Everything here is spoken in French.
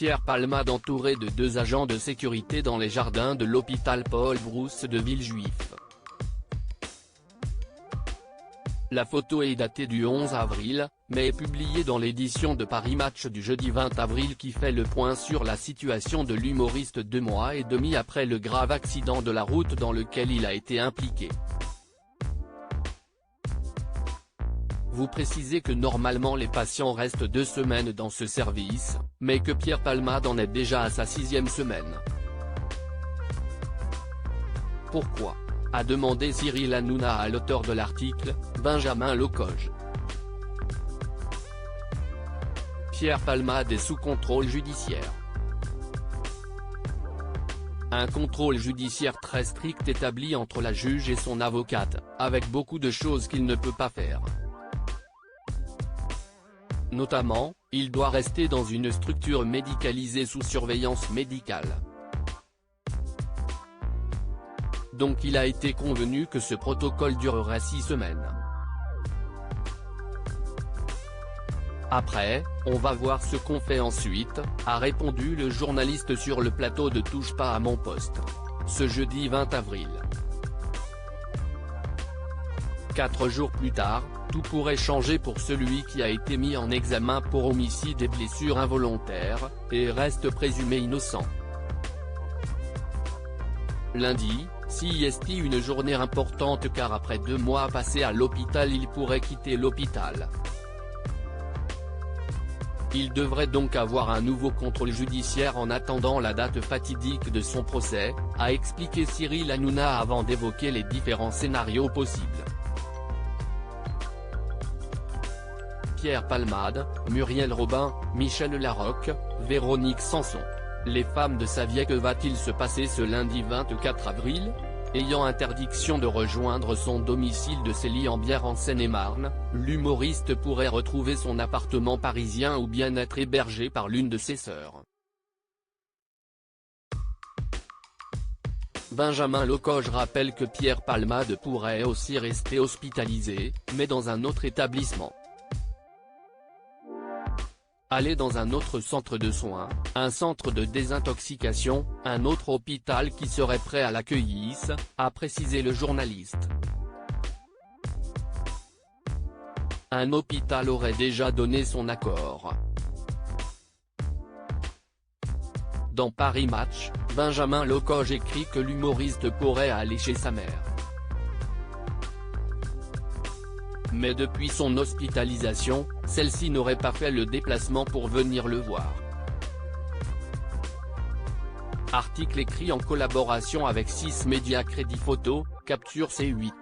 Pierre Palmade entouré de 2 agents de sécurité dans les jardins de l'hôpital Paul Brousse de Villejuif. La photo est datée du 11 avril, mais est publiée dans l'édition de Paris Match du jeudi 20 avril qui fait le point sur la situation de l'humoriste 2 mois et demi après le grave accident de la route dans lequel il a été impliqué. Vous précisez que normalement les patients restent 2 semaines dans ce service, mais que Pierre Palmade en est déjà à sa 6e semaine. Pourquoi ? A demandé Cyril Hanouna à l'auteur de l'article, Benjamin Locoge. Pierre Palmade est sous contrôle judiciaire. Un contrôle judiciaire très strict établi entre la juge et son avocate, avec beaucoup de choses qu'il ne peut pas faire. Notamment, il doit rester dans une structure médicalisée sous surveillance médicale. Donc il a été convenu que ce protocole durerait 6 semaines. Après, on va voir ce qu'on fait ensuite, a répondu le journaliste sur le plateau de Touche pas à mon poste. Ce jeudi 20 avril. 4 jours plus tard, tout pourrait changer pour celui qui a été mis en examen pour homicide et blessures involontaires, et reste présumé innocent. Lundi, CIST une journée importante car après 2 mois passés à l'hôpital il pourrait quitter l'hôpital. Il devrait donc avoir un nouveau contrôle judiciaire en attendant la date fatidique de son procès, a expliqué Cyril Hanouna avant d'évoquer les différents scénarios possibles. Pierre Palmade, Muriel Robin, Michel Larocque, Véronique Sanson. Les femmes de Saviez que va-t-il se passer ce lundi 24 avril ? Ayant interdiction de rejoindre son domicile de Célie-en-Bière en Seine-et-Marne, l'humoriste pourrait retrouver son appartement parisien ou bien être hébergé par l'une de ses sœurs. Benjamin Locoge rappelle que Pierre Palmade pourrait aussi rester hospitalisé, mais dans un autre établissement. Aller dans un autre centre de soins, un centre de désintoxication, un autre hôpital qui serait prêt à l'accueillir, a précisé le journaliste. Un hôpital aurait déjà donné son accord. Dans Paris Match, Benjamin Locoge écrit que l'humoriste pourrait aller chez sa mère. Mais depuis son hospitalisation, celle-ci n'aurait pas fait le déplacement pour venir le voir. Article écrit en collaboration avec 6 médias Crédit Photo, Capture C8.